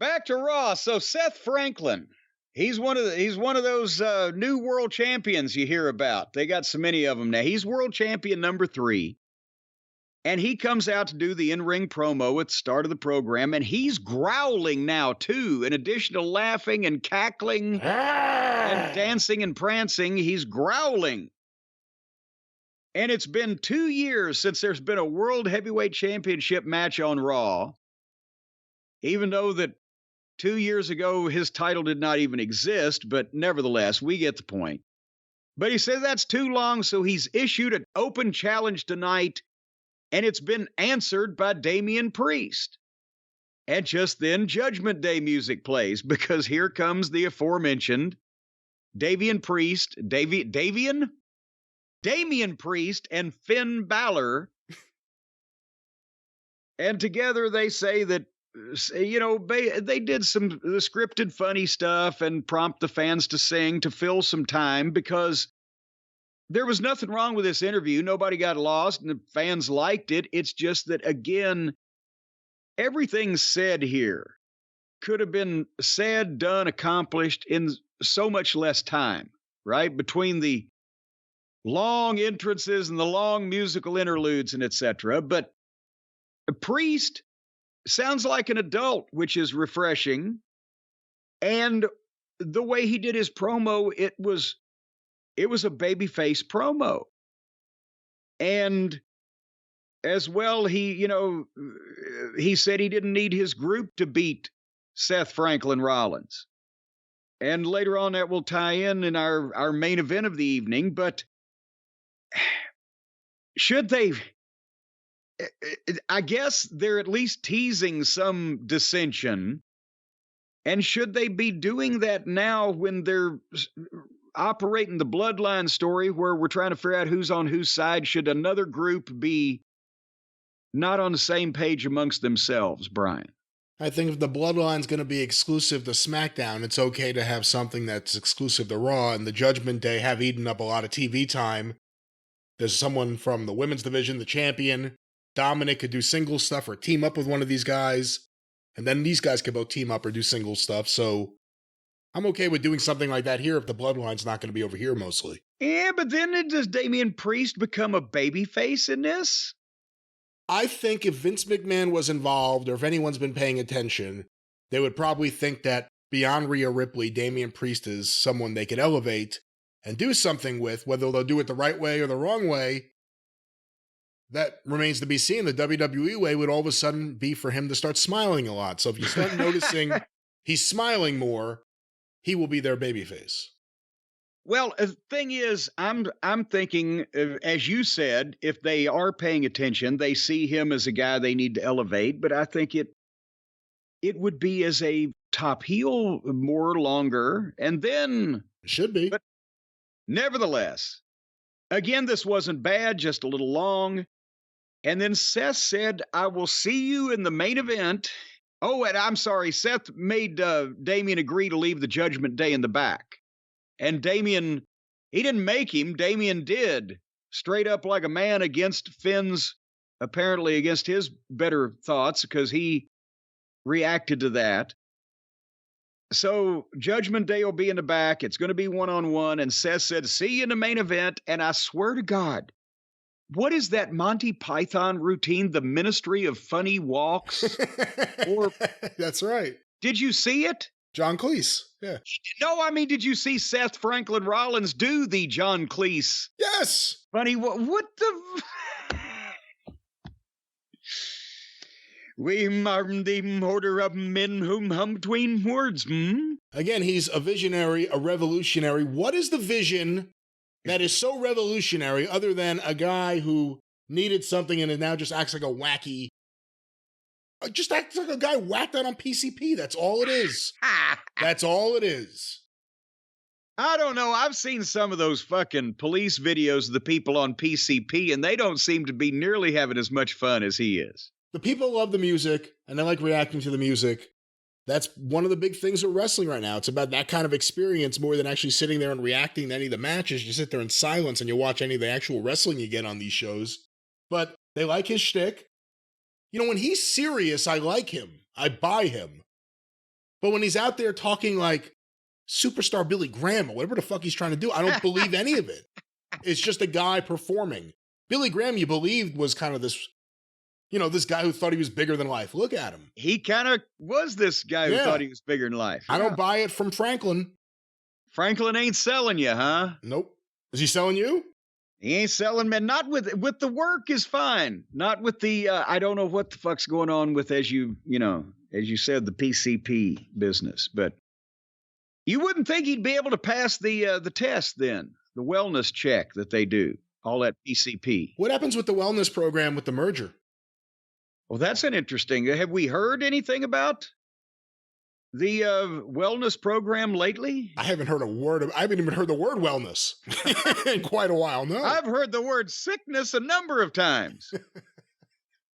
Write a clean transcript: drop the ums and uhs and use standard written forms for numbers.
Back to Raw. So Seth Franklin, he's one of those new world champions you hear about. They got so many of them now. He's world champion number 3. And he comes out to do the in-ring promo at the start of the program, and he's growling now, too. In addition to laughing and cackling and dancing and prancing, he's growling. And it's been 2 years since there's been a World Heavyweight Championship match on Raw, even though that 2 years ago his title did not even exist, but nevertheless, we get the point. But he says that's too long, so he's issued an open challenge tonight, and it's been answered by Damian Priest. And just then, Judgment Day music plays, because here comes the aforementioned Damian Priest and Finn Balor. And together they say that, you know, they did some scripted funny stuff and prompt the fans to sing to fill some time, because there was nothing wrong with this interview. Nobody got lost, and the fans liked it. It's just that, again, everything said here could have been said, done, accomplished in so much less time, right? Between the long entrances and the long musical interludes and etc. But a Priest sounds like an adult, which is refreshing. And the way he did his promo, it was a babyface promo. And as well, he said he didn't need his group to beat Seth Franklin Rollins. And later on that will tie in our main event of the evening. But should they, I guess they're at least teasing some dissension. And should they be doing that now when they're operating the bloodline story where we're trying to figure out who's on whose side? Should another group be not on the same page amongst themselves, Brian? I think if the bloodline's going to be exclusive to SmackDown, it's okay to have something that's exclusive to Raw, and the Judgment Day have eaten up a lot of TV time. There's someone from the women's division, the champion. Dominic could do single stuff or team up with one of these guys, and then these guys could both team up or do single stuff, so I'm okay with doing something like that here if the bloodline's not going to be over here mostly. Yeah, but then does Damian Priest become a babyface in this? I think if Vince McMahon was involved, or if anyone's been paying attention, they would probably think that beyond Rhea Ripley, Damian Priest is someone they could elevate and do something with. Whether they'll do it the right way or the wrong way, that remains to be seen. The WWE way would all of a sudden be for him to start smiling a lot. So if you start noticing he's smiling more, he will be their babyface. Well, the thing is, I'm thinking, as you said, if they are paying attention, they see him as a guy they need to elevate. But I think it would be as a top heel more longer, and then it should be. But nevertheless, again, this wasn't bad, just a little long. And then Seth said, "I will see you in the main event." Oh, and I'm sorry, Seth made Damian agree to leave the Judgment Day in the back. And Damian, he didn't make him. Damian did, straight up like a man against Finn's, apparently against his better thoughts, because he reacted to that. So Judgment Day will be in the back. It's going to be one-on-one. And Seth said, "See you in the main event." And I swear to God, what is that Monty Python routine? The Ministry of Funny Walks? Or that's right. Did you see it? John Cleese, yeah. No, I mean, did you see Seth Franklin Rollins do the John Cleese? Yes. Funny, what the... We marm the order of men whom hum between words, Again, he's a visionary, a revolutionary. What is the vision that is so revolutionary other than a guy who needed something and now just acts like a wacky... Just acts like a guy whacked out on PCP. That's all it is. That's all it is. I don't know. I've seen some of those fucking police videos of the people on PCP, and they don't seem to be nearly having as much fun as he is. The people love the music, and they like reacting to the music. That's one of the big things with wrestling right now. It's about that kind of experience more than actually sitting there and reacting to any of the matches. You sit there in silence and you watch any of the actual wrestling you get on these shows. But they like his shtick. You know, when he's serious, I like him. I buy him. But when he's out there talking like superstar Billy Graham or whatever the fuck he's trying to do, I don't believe any of it. It's just a guy performing. Billy Graham, you believed, was kind of this, this guy who thought he was bigger than life. Look at him. He kind of was this guy who thought he was bigger than life. I don't buy it from Franklin. Franklin ain't selling you, huh? Nope. Is he selling you? He ain't selling me. Not with the work is fine. Not with the, I don't know what the fuck's going on with, as you said, the PCP business. But you wouldn't think he'd be able to pass the test then, the wellness check that they do, all that PCP. What happens with the wellness program with the merger? Well, that's an interesting. Have we heard anything about the wellness program lately? I haven't heard a word. I haven't even heard the word wellness in quite a while. No, I've heard the word sickness a number of times.